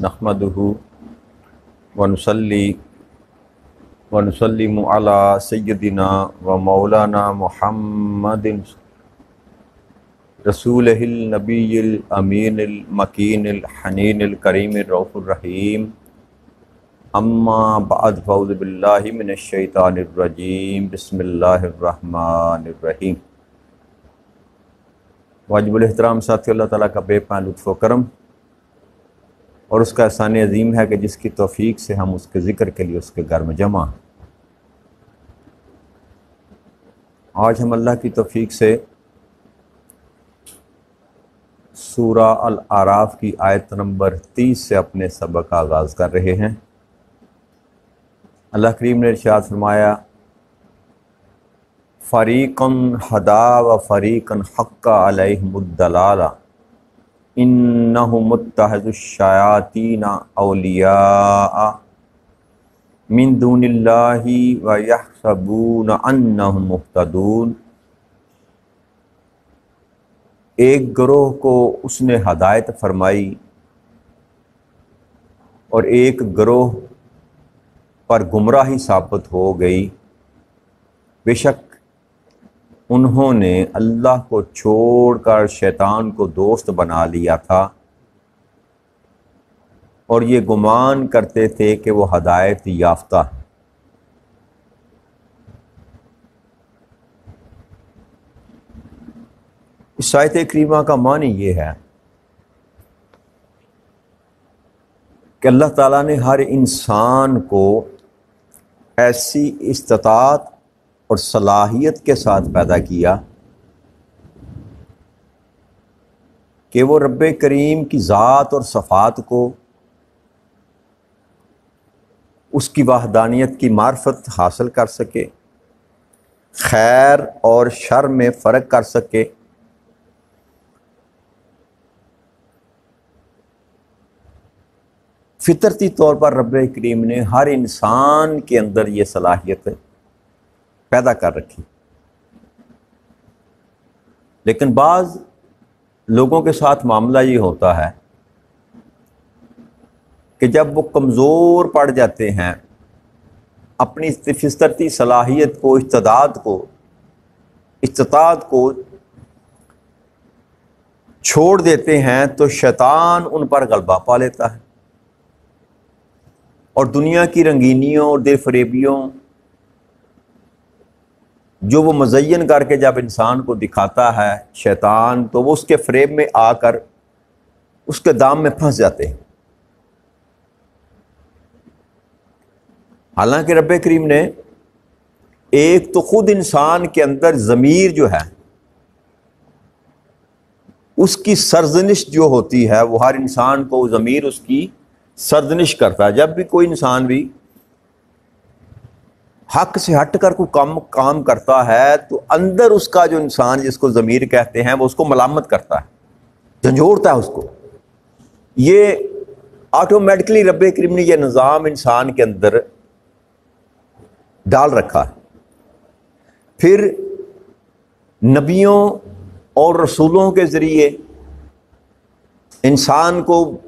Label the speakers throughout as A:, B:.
A: نحمدہ ونصلی ونسلم علی سیدنا و مولانا محمد رسولہ النبی الامین المکین الحنین الکریم الرؤوف الرحیم اما بعد فاعوذ باللہ من الشیطان الرجیم بسم اللہ الرحمن الرحیم۔ واجب الاحترام ساتھی، اللہ تعالیٰ کا بے پناہ لطف و کرم اور اس کا احسان عظیم ہے کہ جس کی توفیق سے ہم اس کے ذکر کے لیے اس کے گھر میں جمع ہیں۔ آج ہم اللہ کی توفیق سے سورہ الاعراف کی آیت نمبر 30 سے اپنے سبق کا آغاز کر رہے ہیں۔ اللہ کریم نے ارشاد فرمایا، فریقاً ہدا و فریقاً حق علیہم الضلالہ انہم اتخذوا الشیاطین اولیاء من دون اللہ ویحسبون انہم مہتدون۔ ایک گروہ کو اس نے ہدایت فرمائی اور ایک گروہ پر گمراہی ثابت ہو گئی، بے شک انہوں نے اللہ کو چھوڑ کر شیطان کو دوست بنا لیا تھا اور یہ گمان کرتے تھے کہ وہ ہدایت یافتہ ہے۔ اس آیت کریمہ کا معنی یہ ہے کہ اللہ تعالیٰ نے ہر انسان کو ایسی استطاعت اور صلاحیت کے ساتھ پیدا کیا کہ وہ رب کریم کی ذات اور صفات کو، اس کی وحدانیت کی معرفت حاصل کر سکے، خیر اور شر میں فرق کر سکے، فطرتی طور پر رب کریم نے ہر انسان کے اندر یہ صلاحیت پیدا کر رکھی۔ لیکن بعض لوگوں کے ساتھ معاملہ یہ ہوتا ہے کہ جب وہ کمزور پڑ جاتے ہیں، اپنی فطرتی صلاحیت کو، استطاعت کو چھوڑ دیتے ہیں تو شیطان ان پر غلبہ پا لیتا ہے اور دنیا کی رنگینیوں اور دل فریبیوں جو وہ مزین کر کے جب انسان کو دکھاتا ہے شیطان، تو وہ اس کے فریب میں آ کر اس کے دام میں پھنس جاتے ہیں۔ حالانکہ رب کریم نے ایک تو خود انسان کے اندر ضمیر جو ہے اس کی سرزنش جو ہوتی ہے، وہ ہر انسان کو ضمیر اس کی سرزنش کرتا ہے۔ جب بھی کوئی انسان بھی حق سے ہٹ کر کوئی کام کرتا ہے تو اندر اس کا جو انسان جس کو ضمیر کہتے ہیں وہ اس کو ملامت کرتا ہے، جھنجھوڑتا ہے اس کو۔ یہ آٹومیٹکلی رب کریم نے یہ نظام انسان کے اندر ڈال رکھا ہے۔ پھر نبیوں اور رسولوں کے ذریعے انسان کو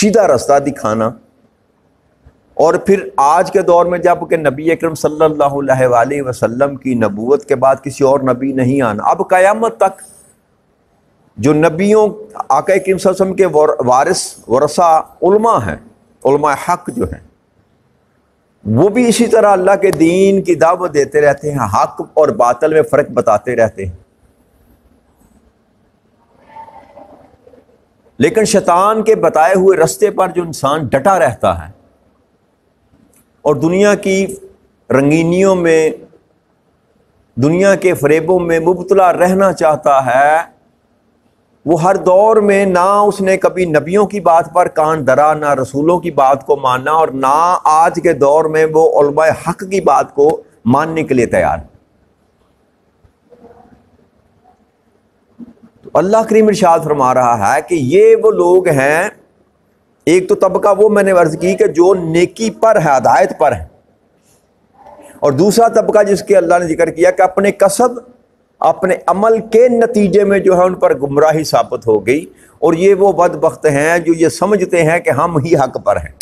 A: سیدھا رستہ دکھانا، اور پھر آج کے دور میں جب کہ نبی اکرم صلی اللہ علیہ وآلہ وسلم کی نبوت کے بعد کسی اور نبی نہیں آنا، اب قیامت تک جو نبیوں آقا کریم صلی اللہ علیہ وسلم کے وارث ورثہ علماء ہیں، علماء حق جو ہیں، وہ بھی اسی طرح اللہ کے دین کی دعوت دیتے رہتے ہیں، حق اور باطل میں فرق بتاتے رہتے ہیں۔ لیکن شیطان کے بتائے ہوئے رستے پر جو انسان ڈٹا رہتا ہے اور دنیا کی رنگینیوں میں، دنیا کے فریبوں میں مبتلا رہنا چاہتا ہے، وہ ہر دور میں نہ اس نے کبھی نبیوں کی بات پر کان دھرا، نہ رسولوں کی بات کو مانا، اور نہ آج کے دور میں وہ علماء حق کی بات کو ماننے کے لیے تیار۔ تو اللہ کریم ارشاد فرما رہا ہے کہ یہ وہ لوگ ہیں، ایک تو طبقہ وہ میں نے عرض کی کہ جو نیکی پر ہے، ہدایت پر ہے، اور دوسرا طبقہ جس کے اللہ نے ذکر کیا کہ اپنے کسب، اپنے عمل کے نتیجے میں جو ہے ان پر گمراہی ثابت ہو گئی، اور یہ وہ بدبخت ہیں جو یہ سمجھتے ہیں کہ ہم ہی حق پر ہیں،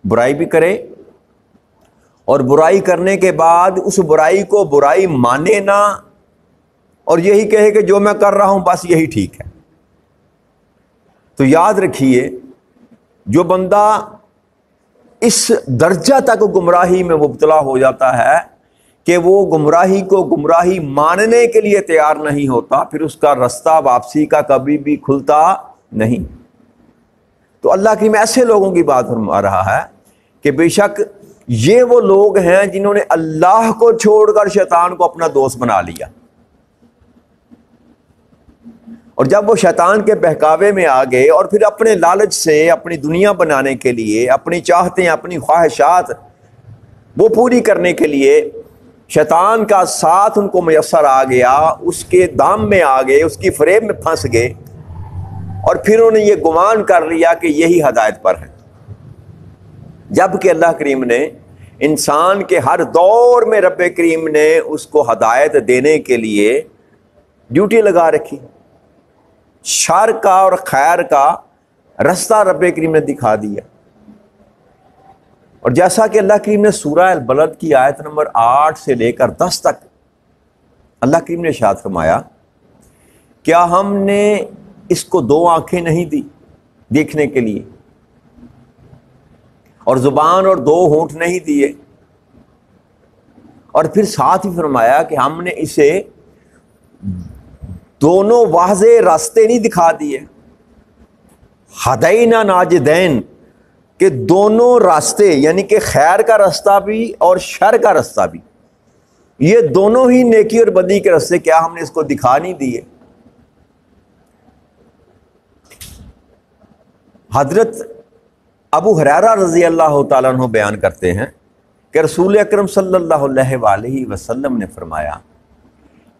A: برائی بھی کرے اور برائی کرنے کے بعد اس برائی کو برائی مانے نہ، اور یہی کہے کہ جو میں کر رہا ہوں بس یہی ٹھیک ہے۔ تو یاد رکھیے، جو بندہ اس درجہ تک گمراہی میں مبتلا ہو جاتا ہے کہ وہ گمراہی کو گمراہی ماننے کے لیے تیار نہیں ہوتا، پھر اس کا رستہ واپسی کا کبھی بھی کھلتا نہیں۔ تو اللہ کریم ایسے لوگوں کی بات فرما رہا ہے کہ بے شک یہ وہ لوگ ہیں جنہوں نے اللہ کو چھوڑ کر شیطان کو اپنا دوست بنا لیا، اور جب وہ شیطان کے بہکاوے میں آ گئے اور پھر اپنے لالچ سے اپنی دنیا بنانے کے لیے، اپنی چاہتیں، اپنی خواہشات وہ پوری کرنے کے لیے شیطان کا ساتھ ان کو میسر آ گیا، اس کے دام میں آ گئے، اس کی فریب میں پھنس گئے، اور پھر انہوں نے یہ گمان کر لیا کہ یہی ہدایت پر ہے، جبکہ اللہ کریم نے انسان کے ہر دور میں رب کریم نے اس کو ہدایت دینے کے لیے ڈیوٹی لگا رکھی، شر کا اور خیر کا رستہ رب کریم نے دکھا دیا۔ اور جیسا کہ اللہ کریم نے سورہ البلد کی آیت نمبر 8 سے لے کر 10 تک اللہ کریم نے ارشاد فرمایا، کیا ہم نے اس کو 2 آنکھیں نہیں دی دیکھنے کے لیے، اور زبان اور 2 ہونٹ نہیں دیے، اور پھر ساتھ ہی فرمایا کہ ہم نے اسے دونوں واضح راستے نہیں دکھا دیے، ہدینا ناجدین، کہ دونوں راستے یعنی کہ خیر کا رستہ بھی اور شر کا رستہ بھی، یہ دونوں ہی نیکی اور بدی کے راستے، کیا ہم نے اس کو دکھا نہیں دیے؟ حضرت ابو ہریرہ رضی اللہ تعالیٰ عنہ بیان کرتے ہیں کہ رسول اکرم صلی اللہ علیہ وآلہ وسلم نے فرمایا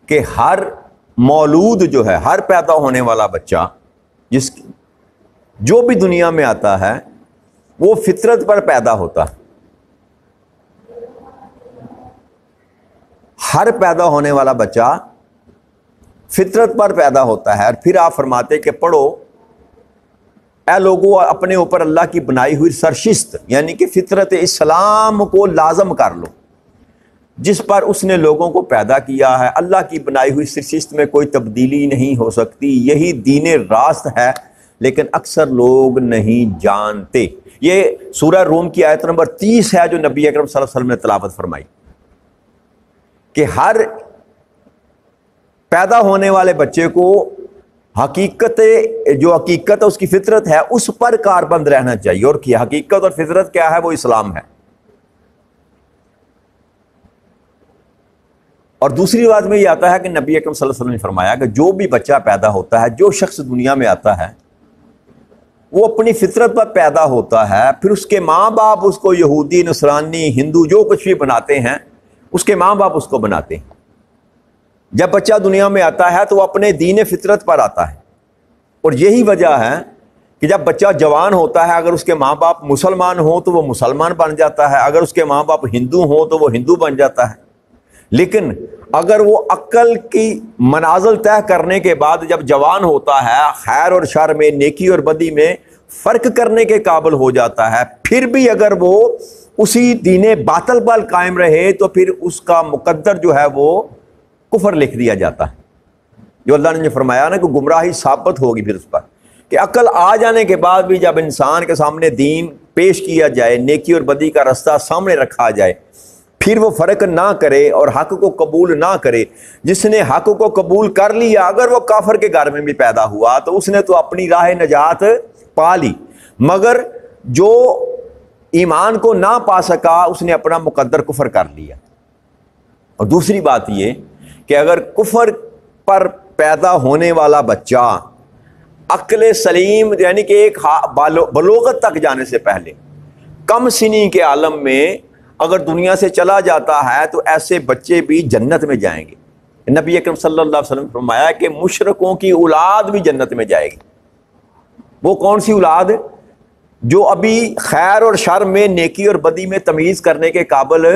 A: کہ ہر مولود جو ہے، ہر پیدا ہونے والا بچہ جو بھی دنیا میں آتا ہے وہ فطرت پر پیدا ہوتا ہے، ہر پیدا ہونے والا بچہ فطرت پر پیدا ہوتا ہے۔ اور پھر آپ فرماتے کہ پڑھو اے لوگوں اپنے اوپر اللہ کی بنائی ہوئی سرشست یعنی کہ فطرت اسلام کو لازم کر لو، جس پر اس نے لوگوں کو پیدا کیا ہے۔ اللہ کی بنائی ہوئی سرشست میں کوئی تبدیلی نہیں ہو سکتی، یہی دین راست ہے، لیکن اکثر لوگ نہیں جانتے۔ یہ سورہ روم کی آیت نمبر 30 ہے جو نبی اکرم صلی اللہ علیہ وسلم نے تلاوت فرمائی کہ ہر پیدا ہونے والے بچے کو حقیقت ہے اس کی فطرت ہے اس پر کاربند رہنا چاہیے، اور کی حقیقت اور فطرت کیا ہے؟ وہ اسلام ہے۔ اور دوسری بات میں یہ آتا ہے کہ نبی اکرم صلی اللہ علیہ وسلم نے فرمایا کہ جو بھی بچہ پیدا ہوتا ہے، جو شخص دنیا میں آتا ہے، وہ اپنی فطرت پر پیدا ہوتا ہے، پھر اس کے ماں باپ اس کو یہودی، نصرانی، ہندو جو کچھ بھی بناتے ہیں، اس کے ماں باپ اس کو بناتے ہیں۔ جب بچہ دنیا میں آتا ہے تو وہ اپنے دین فطرت پر آتا ہے، اور یہی وجہ ہے کہ جب بچہ جوان ہوتا ہے، اگر اس کے ماں باپ مسلمان ہوں تو وہ مسلمان بن جاتا ہے، اگر اس کے ماں باپ ہندو ہوں تو وہ ہندو بن جاتا ہے۔ لیکن اگر وہ عقل کی منازل طے کرنے کے بعد جب جوان ہوتا ہے، خیر اور شر میں، نیکی اور بدی میں فرق کرنے کے قابل ہو جاتا ہے، پھر بھی اگر وہ اسی دین باطل پر قائم رہے تو پھر اس کا مقدر جو ہے وہ کفر لکھ دیا جاتا ہے۔ جو اللہ نے فرمایا نا کہ گمراہی ثابت ہوگی پھر اس پر، کہ عقل آ جانے کے بعد بھی جب انسان کے سامنے دین پیش کیا جائے، نیکی اور بدی کا رستہ سامنے رکھا جائے، پھر وہ فرق نہ کرے اور حق کو قبول نہ کرے۔ جس نے حق کو قبول کر لیا، اگر وہ کافر کے گھر میں بھی پیدا ہوا تو اس نے تو اپنی راہ نجات پا لی، مگر جو ایمان کو نہ پا سکا اس نے اپنا مقدر کفر کر لیا۔ اور دوسری بات یہ کہ اگر کفر پر پیدا ہونے والا بچہ عقل سلیم یعنی کہ ایک بلوغت تک جانے سے پہلے کم سنی کے عالم میں اگر دنیا سے چلا جاتا ہے تو ایسے بچے بھی جنت میں جائیں گے۔ نبی اکرم صلی اللہ علیہ وسلم نے فرمایا کہ مشرکوں کی اولاد بھی جنت میں جائے گی۔ وہ کون سی اولاد؟ جو ابھی خیر اور شر میں، نیکی اور بدی میں تمیز کرنے کے قابل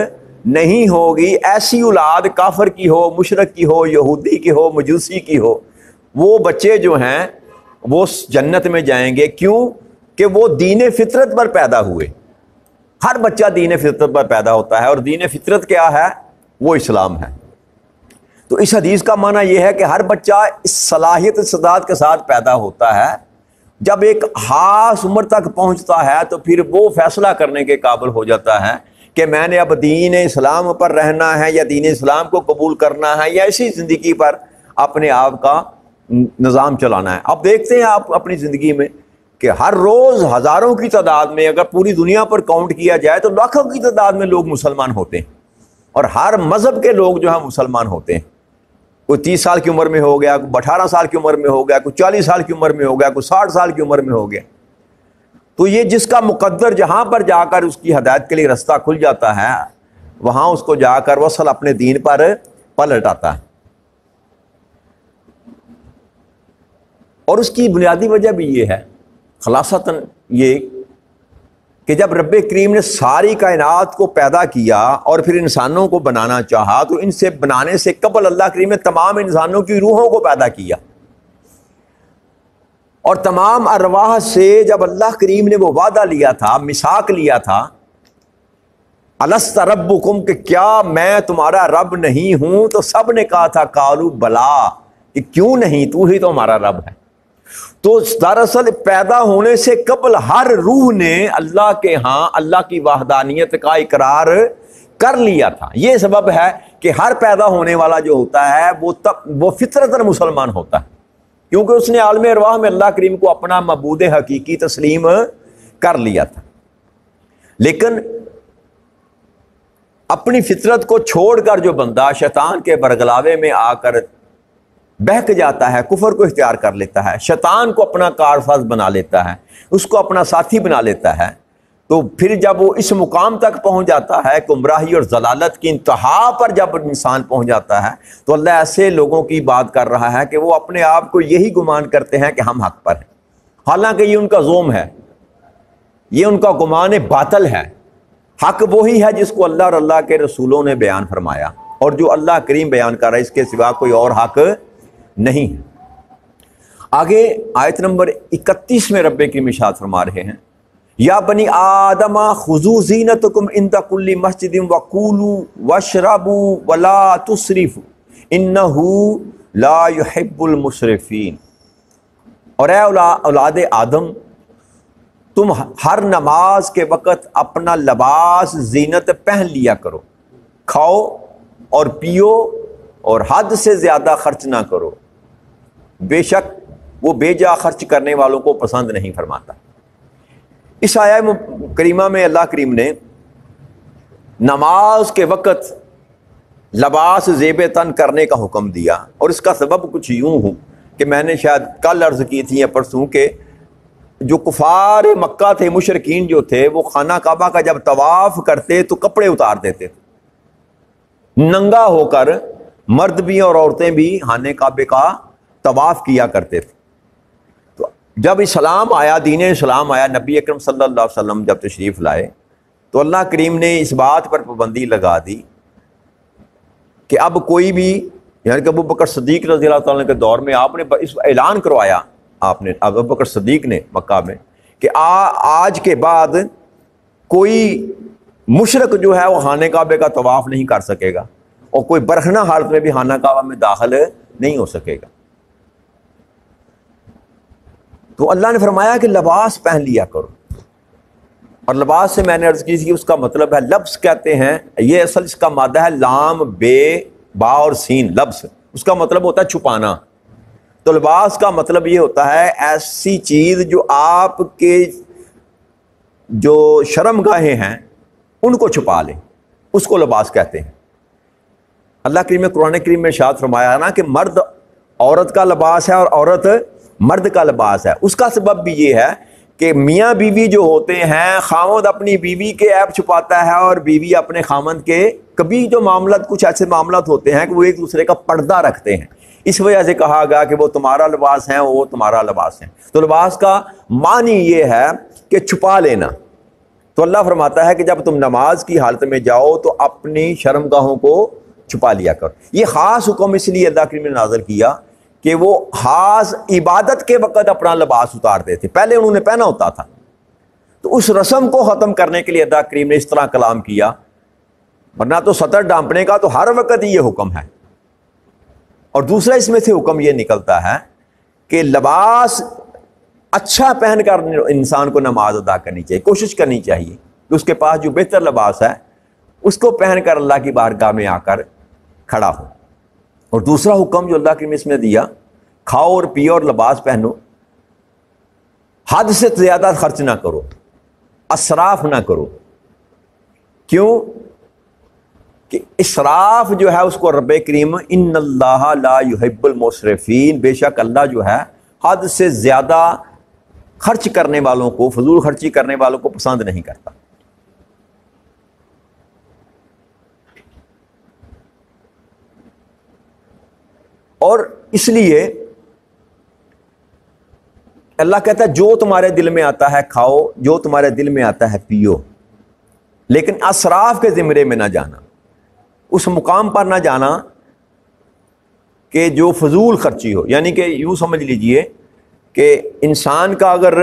A: نہیں ہوگی، ایسی اولاد کافر کی ہو، مشرک کی ہو، یہودی کی ہو، مجوسی کی ہو، وہ بچے جو ہیں وہ جنت میں جائیں گے. کیوں؟ کہ وہ دین فطرت پر پیدا ہوئے. ہر بچہ دین فطرت پر پیدا ہوتا ہے، اور دین فطرت کیا ہے؟ وہ اسلام ہے. تو اس حدیث کا معنی یہ ہے کہ ہر بچہ اس صلاحیت استعداد کے ساتھ پیدا ہوتا ہے. جب ایک خاص عمر تک پہنچتا ہے تو پھر وہ فیصلہ کرنے کے قابل ہو جاتا ہے کہ میں نے اب دین اسلام پر رہنا ہے یا دین اسلام کو قبول کرنا ہے یا اسی زندگی پر اپنے آپ کا نظام چلانا ہے. اب دیکھتے ہیں آپ اپنی زندگی میں کہ ہر روز ہزاروں کی تعداد میں، اگر پوری دنیا پر کاؤنٹ کیا جائے تو لاکھوں کی تعداد میں لوگ مسلمان ہوتے ہیں، اور ہر مذہب کے لوگ جو ہیں مسلمان ہوتے ہیں. کوئی 30 سال کی عمر میں ہو گیا، کوئی 18 سال کی عمر میں ہو گیا، کوئی 40 سال کی عمر میں ہو گیا، کوئی 60 سال کی عمر میں ہو گیا. تو یہ جس کا مقدر جہاں پر جا کر اس کی ہدایت کے لیے رستہ کھل جاتا ہے، وہاں اس کو جا کر وصل اپنے دین پر پلٹ آتا ہے. اور اس کی بنیادی وجہ بھی یہ ہے، خلاصتاً یہ کہ جب رب کریم نے ساری کائنات کو پیدا کیا اور پھر انسانوں کو بنانا چاہا، تو ان سے بنانے سے قبل اللہ کریم نے تمام انسانوں کی روحوں کو پیدا کیا، اور تمام ارواح سے جب اللہ کریم نے وہ وعدہ لیا تھا، میثاق لیا تھا، الست ربکم، کہ کیا میں تمہارا رب نہیں ہوں، تو سب نے کہا تھا قالوا بلا، کہ کیوں نہیں، تو ہی تو ہمارا رب ہے. تو دراصل پیدا ہونے سے قبل ہر روح نے اللہ کے ہاں اللہ کی وحدانیت کا اقرار کر لیا تھا. یہ سبب ہے کہ ہر پیدا ہونے والا جو ہوتا ہے وہ فطرتاً مسلمان ہوتا ہے، کیونکہ اس نے عالم ارواح میں اللہ کریم کو اپنا معبود حقیقی تسلیم کر لیا تھا. لیکن اپنی فطرت کو چھوڑ کر جو بندہ شیطان کے برگلاوے میں آ کر بہک جاتا ہے، کفر کو اختیار کر لیتا ہے، شیطان کو اپنا کارساز بنا لیتا ہے، اس کو اپنا ساتھی بنا لیتا ہے، تو پھر جب وہ اس مقام تک پہنچ جاتا ہے، گمراہی اور ضلالت کی انتہا پر جب انسان پہنچ جاتا ہے، تو اللہ ایسے لوگوں کی بات کر رہا ہے کہ وہ اپنے آپ کو یہی گمان کرتے ہیں کہ ہم حق پر ہیں، حالانکہ یہ ان کا زوم ہے، یہ ان کا گمان باطل ہے. حق وہی ہے جس کو اللہ اور اللہ کے رسولوں نے بیان فرمایا، اور جو اللہ کریم بیان کر رہا ہے، اس کے سوا کوئی اور حق نہیں. آگے آیت نمبر 31 میں رب کریم ارشاد فرما رہے ہیں، یا بنی آدم خذوا زینتکم عند کل مسجد وکولوا واشربوا ولا تسرفوا انہ لا یحب المسرفین. اور اے اولاد آدم، تم ہر نماز کے وقت اپنا لباس زینت پہن لیا کرو، کھاؤ اور پیو اور حد سے زیادہ خرچ نہ کرو، بے شک وہ بے جا خرچ کرنے والوں کو پسند نہیں فرماتا. اس آیہ کریمہ میں اللہ کریم نے نماز کے وقت لباس زیب تن کرنے کا حکم دیا، اور اس کا سبب کچھ یوں ہوں کہ میں نے شاید کل عرض کی تھی یا پرسوں کہ جو کفار مکہ تھے، مشرکین جو تھے، وہ خانہ کعبہ کا جب طواف کرتے تو کپڑے اتار دیتے تھے، ننگا ہو کر مرد بھی اور عورتیں بھی خانہ کعبے کا طواف کیا کرتے تھے. تو جب اسلام آیا، دین اسلام آیا، نبی اکرم صلی اللہ علیہ وسلم جب تشریف لائے، تو اللہ کریم نے اس بات پر پابندی لگا دی کہ اب کوئی بھی، یعنی کہ ابو بکر صدیق رضی اللہ تعالیٰ کے دور میں آپ نے اس اعلان کروایا، آپ نے ابو بکر صدیق نے مکہ میں، کہ آج کے بعد کوئی مشرک جو ہے وہ خانہ کعبے کا طواف نہیں کر سکے گا، اور کوئی برہنہ حالت میں بھی خانہ کعبہ میں داخل نہیں ہو سکے گا. تو اللہ نے فرمایا کہ لباس پہن لیا کرو، اور لباس سے میں نے عرض کی تھی اس کا مطلب ہے لبس کہتے ہیں، یہ اصل اس کا مادہ ہے لام بے با اور سین، لبس اس کا مطلب ہوتا ہے چھپانا. تو لباس کا مطلب یہ ہوتا ہے ایسی چیز جو آپ کے جو شرم گاہیں ہیں ان کو چھپا لیں، اس کو لباس کہتے ہیں. اللہ کریم نے قرآن کریم میں ارشاد فرمایا نا کہ مرد عورت کا لباس ہے اور عورت مرد کا لباس ہے. اس کا سبب بھی یہ ہے کہ میاں بیوی جو ہوتے ہیں، خاوند اپنی بیوی کے عیب چھپاتا ہے اور بیوی اپنے خاوند کے، کبھی جو معاملات، کچھ ایسے معاملات ہوتے ہیں کہ وہ ایک دوسرے کا پردہ رکھتے ہیں، اس وجہ سے کہا گیا کہ وہ تمہارا لباس ہے، وہ تمہارا لباس ہے. تو لباس کا معنی یہ ہے کہ چھپا لینا. تو اللہ فرماتا ہے کہ جب تم نماز کی حالت میں جاؤ تو اپنی شرمگاہوں کو چھپا لیا کرو. یہ خاص حکم اس لیے اللہ کریم نے نازل کیا کہ وہ خاص عبادت کے وقت اپنا لباس اتارتے تھے، پہلے انہوں نے پہنا ہوتا تھا۔ تو اس رسم کو ختم کرنے کے لیے اللہ کریم نے اس طرح کلام کیا، ورنہ تو سطر ڈانپنے کا تو ہر وقت ہی یہ حکم ہے۔ اور دوسرا اس میں سے حکم یہ نکلتا ہے کہ لباس اچھا پہن کر انسان کو نماز ادا کرنی چاہیے، کوشش کرنی چاہیے کہ اس کے پاس جو بہتر لباس ہے اس کو پہن کر اللہ کی بارگاہ میں آ کر کھڑا ہو۔ اور دوسرا حکم جو اللہ کریم اس میں دیا، کھاؤ اور پیو اور لباس پہنو، حد سے زیادہ خرچ نہ کرو، اسراف نہ کرو۔ کیوں کہ اسراف جو ہے اس کو رب کریم ان اللہ لا یحب المسرفین، بے شک اللہ جو ہے حد سے زیادہ خرچ کرنے والوں کو، فضول خرچی کرنے والوں کو پسند نہیں کرتا۔ اور اس لیے اللہ کہتا ہے جو تمہارے دل میں آتا ہے کھاؤ، جو تمہارے دل میں آتا ہے پیو، لیکن اسراف کے زمرے میں نہ جانا، اس مقام پر نہ جانا کہ جو فضول خرچی ہو۔ یعنی کہ یوں سمجھ لیجئے کہ انسان کا اگر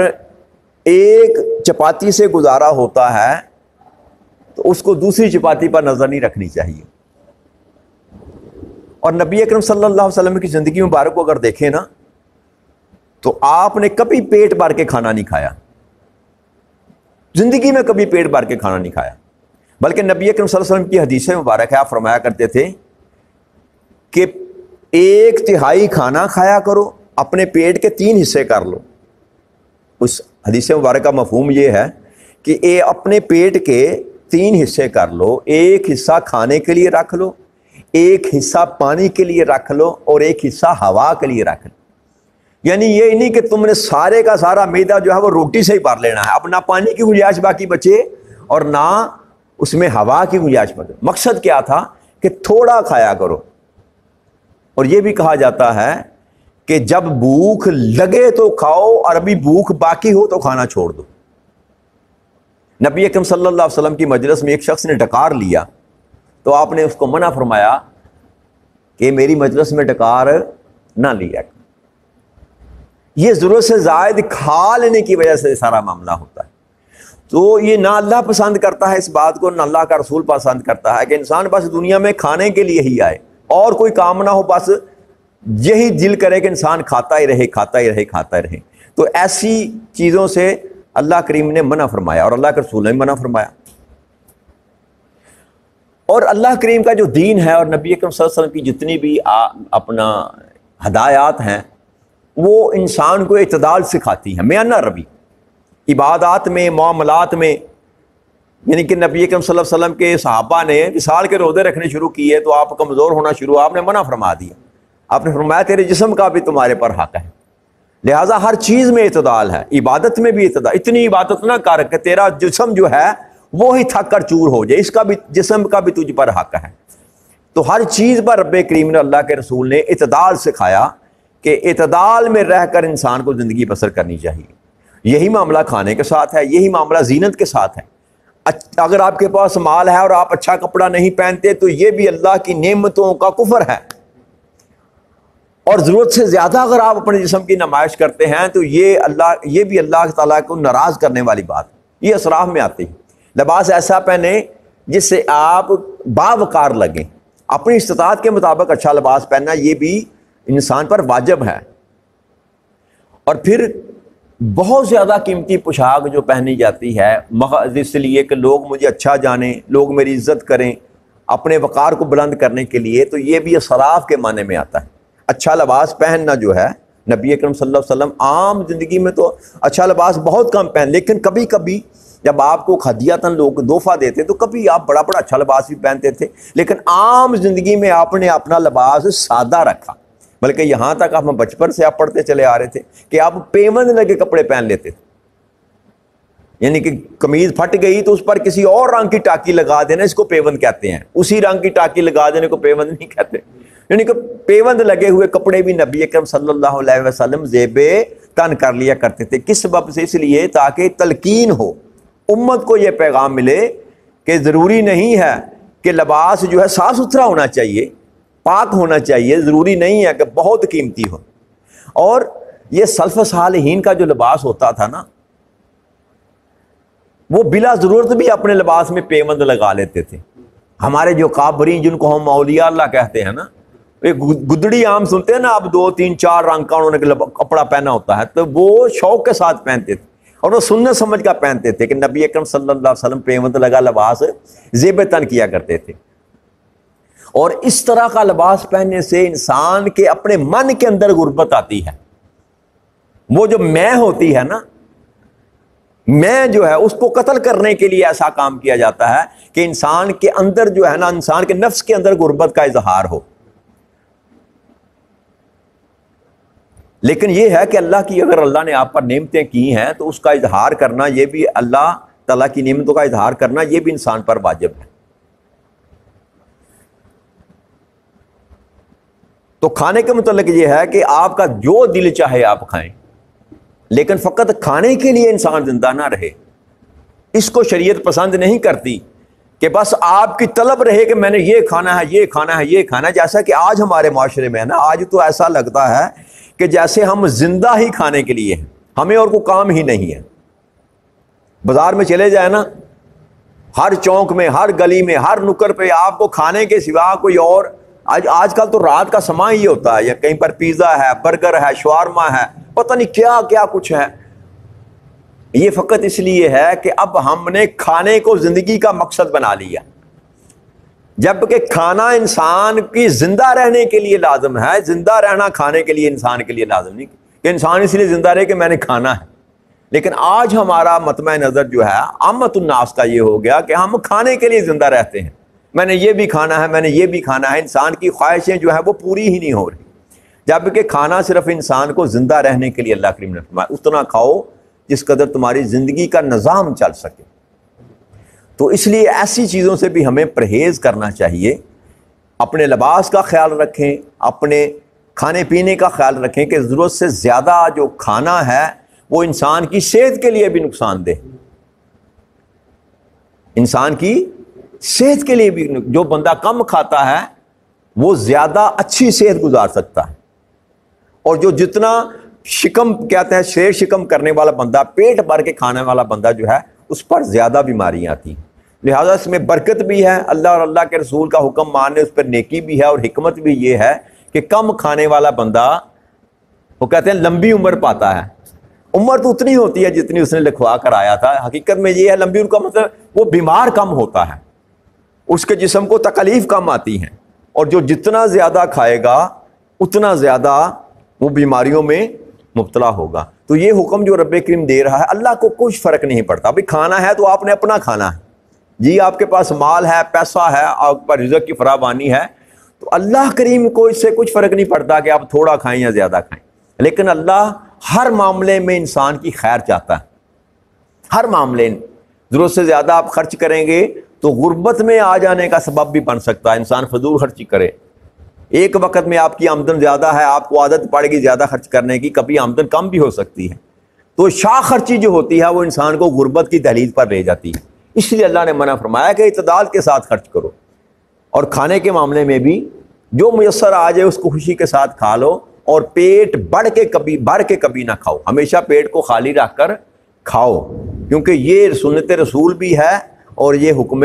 A: ایک چپاتی سے گزارا ہوتا ہے تو اس کو دوسری چپاتی پر نظر نہیں رکھنی چاہیے۔ اور نبی اکرم صلی اللہ علیہ وسلم کی زندگی مبارک کو اگر دیکھیں نا تو آپ نے کبھی پیٹ بھر کے کھانا نہیں کھایا، زندگی میں کبھی پیٹ بھر کے کھانا نہیں کھایا، بلکہ نبی اکرم صلی اللہ علیہ وسلم کی حدیث مبارک ہے، آپ فرمایا کرتے تھے کہ 1/3 کھانا کھایا کرو، اپنے پیٹ کے 3 حصے کر لو۔ اس حدیث مبارک کا مفہوم یہ ہے کہ اپنے پیٹ کے 3 حصے کر لو، 1 حصہ کھانے کے لیے رکھ لو، 1 حصہ پانی کے لیے رکھ لو، اور 1 حصہ ہوا کے لیے رکھ لو۔ یعنی یہ نہیں کہ تم نے سارے کا سارا میدا جو ہے وہ روٹی سے ہی بھر لینا ہے، اب نہ پانی کی گنجائش باقی بچے اور نہ اس میں ہوا کی گنجائش بچے۔ مقصد کیا تھا کہ تھوڑا کھایا کرو۔ اور یہ بھی کہا جاتا ہے کہ جب بھوک لگے تو کھاؤ، اور ابھی بھوک باقی ہو تو کھانا چھوڑ دو۔ نبی اکرم صلی اللہ علیہ وسلم کی مجلس میں ایک شخص نے ڈکار لیا تو آپ نے اس کو منع فرمایا کہ میری مجلس میں ڈکار نہ لیا۔ یہ ضرورت سے زائد کھا لینے کی وجہ سے سارا معاملہ ہوتا ہے۔ تو یہ نہ اللہ پسند کرتا ہے اس بات کو، نہ اللہ کا رسول پسند کرتا ہے کہ انسان بس دنیا میں کھانے کے لیے ہی آئے اور کوئی کام نہ ہو، بس یہی دل کرے کہ انسان کھاتا ہی رہے، کھاتا ہی رہے، کھاتا ہی رہے۔ تو ایسی چیزوں سے اللہ کریم نے منع فرمایا اور اللہ کے رسول نے منع فرمایا۔ اور اللہ کریم کا جو دین ہے اور نبی اکرم صلی اللہ علیہ وسلم کی جتنی بھی اپنا ہدایات ہیں وہ انسان کو اعتدال سکھاتی ہیں، میانہ روی، عبادات میں، معاملات میں۔ یعنی کہ نبی اکرم صلی اللہ علیہ وسلم کے صحابہ نے وصال کے روزے رکھنے شروع کیے تو آپ کمزور ہونا شروع، آپ نے منع فرما دیا، آپ نے فرمایا تیرے جسم کا بھی تمہارے پر حق ہے، لہٰذا ہر چیز میں اعتدال ہے، عبادت میں بھی اعتدال۔ اتنی عبادت نہ کر کہ تیرا جسم جو ہے وہی تھک کر چور ہو جائے، اس کا بھی جسم کا بھی تجھ پر حق ہے۔ تو ہر چیز پر رب کریم نے، اللہ کے رسول نے اعتدال سکھایا کہ اعتدال میں رہ کر انسان کو زندگی بسر کرنی چاہیے۔ یہی معاملہ کھانے کے ساتھ ہے، یہی معاملہ زینت کے ساتھ ہے۔ اگر آپ کے پاس مال ہے اور آپ اچھا کپڑا نہیں پہنتے تو یہ بھی اللہ کی نعمتوں کا کفر ہے، اور ضرورت سے زیادہ اگر آپ اپنے جسم کی نمائش کرتے ہیں تو یہ بھی اللہ تعالیٰ کو ناراض کرنے والی بات، یہ اسراف میں آتی ہے۔ لباس ایسا پہنے جس سے آپ باوقار لگیں، اپنی استطاعت کے مطابق اچھا لباس پہننا یہ بھی انسان پر واجب ہے۔ اور پھر بہت زیادہ قیمتی پوشاک جو پہنی جاتی ہے محض اس لیے کہ لوگ مجھے اچھا جانیں، لوگ میری عزت کریں، اپنے وقار کو بلند کرنے کے لیے، تو یہ بھی اسراف کے معنی میں آتا ہے۔ اچھا لباس پہننا جو ہے، نبی اکرم صلی اللہ علیہ وسلم عام زندگی میں تو اچھا لباس بہت کم پہن، لیکن کبھی کبھی جب آپ کو خدیاتاً لوگ تحفہ دیتے تو کبھی آپ بڑا بڑا اچھا لباس بھی پہنتے تھے، لیکن عام زندگی میں آپ نے اپنا لباس سادہ رکھا۔ بلکہ یہاں تک آپ بچپن سے آپ پڑھتے چلے آ رہے تھے کہ آپ پیوند لگے کپڑے پہن لیتے تھے، یعنی کہ قمیض پھٹ گئی تو اس پر کسی اور رنگ کی ٹاکی لگا دینا، اس کو پیوند کہتے ہیں، اسی رنگ کی ٹاکی لگا دینے کو پیوند نہیں کہتے۔ یعنی کہ پیوند لگے ہوئے کپڑے بھی نبی اکرم صلی اللہ علیہ وسلم زیب تن کر لیا کرتے تھے۔ کس سبب سے؟ اس لیے تاکہ تلقین ہو، امت کو یہ پیغام ملے کہ ضروری نہیں ہے کہ لباس جو ہے صاف ستھرا ہونا چاہیے، پاک ہونا چاہیے، ضروری نہیں ہے کہ بہت قیمتی ہو۔ اور یہ سلف صالحین کا جو لباس ہوتا تھا نا، وہ بلا ضرورت بھی اپنے لباس میں پیوند لگا لیتے تھے. ہمارے جو کابرین جن کو ہم اولیاء اللہ کہتے ہیں نا، ایک گدڑی عام سنتے ہیں نا، اب 2 3 4 رنگ کا انہوں نے کپڑا پہنا ہوتا ہے، تو وہ شوق کے ساتھ پہنتے تھے اور وہ سنت سمجھ کر پہنتے تھے کہ نبی اکرم صلی اللہ علیہ وسلم پیوند لگا لباس زیب تن کیا کرتے تھے. اور اس طرح کا لباس پہننے سے انسان کے اپنے من کے اندر غربت آتی ہے. وہ جو میں ہوتی ہے نا، میں جو ہے اس کو قتل کرنے کے لیے ایسا کام کیا جاتا ہے کہ انسان کے اندر جو ہے نا، انسان کے نفس کے اندر غربت کا اظہار ہو. لیکن یہ ہے کہ اللہ کی، اگر اللہ نے آپ پر نعمتیں کی ہیں تو اس کا اظہار کرنا، یہ بھی اللہ تعالیٰ کی نعمتوں کا اظہار کرنا، یہ بھی انسان پر واجب ہے. تو کھانے کے متعلق یہ ہے کہ آپ کا جو دل چاہے آپ کھائیں، لیکن فقط کھانے کے لیے انسان زندہ نہ رہے. اس کو شریعت پسند نہیں کرتی کہ بس آپ کی طلب رہے کہ میں نے یہ کھانا ہے، یہ کھانا ہے، یہ کھانا ہے. جیسا کہ آج ہمارے معاشرے میں ہے نا، آج تو ایسا لگتا ہے کہ جیسے ہم زندہ ہی کھانے کے لیے ہیں، ہمیں اور کوئی کام ہی نہیں ہے. بازار میں چلے جائیں نا، ہر چونک میں، ہر گلی میں، ہر نکر پہ آپ کو کھانے کے سوا کوئی اور، آج کل تو رات کا سما ہی ہوتا ہے، یا کہیں پر پیزا ہے، برگر ہے، شوارما ہے، پتہ نہیں کیا کیا کچھ ہے. یہ فقط اس لیے ہے کہ اب ہم نے کھانے کو زندگی کا مقصد بنا لیا، جبکہ کھانا انسان کی زندہ رہنے کے لیے لازم ہے. زندہ رہنا کھانے کے لیے، انسان کے لیے لازم نہیں کہ انسان اس لیے زندہ رہے کہ میں نے کھانا ہے. لیکن آج ہمارا مطمع نظر جو ہے عامت الناس کا یہ ہو گیا کہ ہم کھانے کے لیے زندہ رہتے ہیں. میں نے یہ بھی کھانا ہے، میں نے یہ بھی کھانا ہے. انسان کی خواہشیں جو ہیں وہ پوری ہی نہیں ہو رہی، جبکہ کھانا صرف انسان کو زندہ رہنے کے لیے اللہ کریم نے فرمایا اتنا کھاؤ جس قدر تمہاری زندگی کا نظام چل سکے. تو اس لیے ایسی چیزوں سے بھی ہمیں پرہیز کرنا چاہیے. اپنے لباس کا خیال رکھیں، اپنے کھانے پینے کا خیال رکھیں کہ ضرورت سے زیادہ جو کھانا ہے وہ انسان کی صحت کے لیے بھی نقصان دہ، انسان کی صحت کے لیے بھی. جو بندہ کم کھاتا ہے وہ زیادہ اچھی صحت گزار سکتا ہے، اور جو جتنا شکم کہتے ہیں، شیر شکم کرنے والا بندہ، پیٹ بھر کے کھانے والا بندہ جو ہے اس پر زیادہ بیماریاں آتی ہیں. لہٰذا اس میں برکت بھی ہے، اللہ اور اللہ کے رسول کا حکم ماننے، اس پر نیکی بھی ہے، اور حکمت بھی یہ ہے کہ کم کھانے والا بندہ، وہ کہتے ہیں لمبی عمر پاتا ہے. عمر تو اتنی ہوتی ہے جتنی اس نے لکھوا کر آیا تھا. حقیقت میں یہ ہے لمبی عمر کا مطلب وہ بیمار کم ہوتا ہے، اس کے جسم کو تکلیف کم آتی ہیں. اور جو جتنا زیادہ کھائے گا اتنا زیادہ وہ بیماریوں میں مبتلا ہوگا. تو یہ حکم جو رب کریم دے رہا ہے، اللہ کو کچھ فرق نہیں پڑتا. ابھی کھانا ہے تو آپ نے اپنا کھانا ہے، جی آپ کے پاس مال ہے، پیسہ ہے، آپ پر رزق کی فراوانی ہے، تو اللہ کریم کو اس سے کچھ فرق نہیں پڑتا کہ آپ تھوڑا کھائیں یا زیادہ کھائیں. لیکن اللہ ہر معاملے میں انسان کی خیر چاہتا ہے. ہر معاملے میں ضرورت سے زیادہ آپ خرچ کریں گے تو غربت میں آ جانے کا سبب بھی بن سکتا ہے. انسان فضول خرچی کرے، ایک وقت میں آپ کی آمدن زیادہ ہے، آپ کو عادت پڑے گی زیادہ خرچ کرنے کی، کبھی آمدن کم بھی ہو سکتی ہے. تو شاہ خرچی جو ہوتی ہے وہ انسان کو غربت کی دہلیز پر لے جاتی ہے. اس لیے اللہ نے منع فرمایا کہ اعتدال کے ساتھ خرچ کرو. اور کھانے کے معاملے میں بھی جو میسر آ جائے اس کو خوشی کے ساتھ کھا لو، اور پیٹ بھر کے کبھی نہ کھاؤ. ہمیشہ پیٹ کو خالی رکھ کر کھاؤ، کیونکہ یہ سنت رسول بھی ہے اور یہ حکم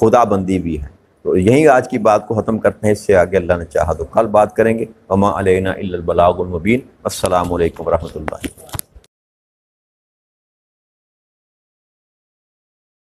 A: خدا بندی بھی ہے. تو یہیں آج کی بات کو ختم کرتے ہیں. اس سے آگے اللہ نے چاہا تو کل بات کریں گے. وما علینا الا البلاغ المبین. السلام علیکم ورحمۃ اللہ.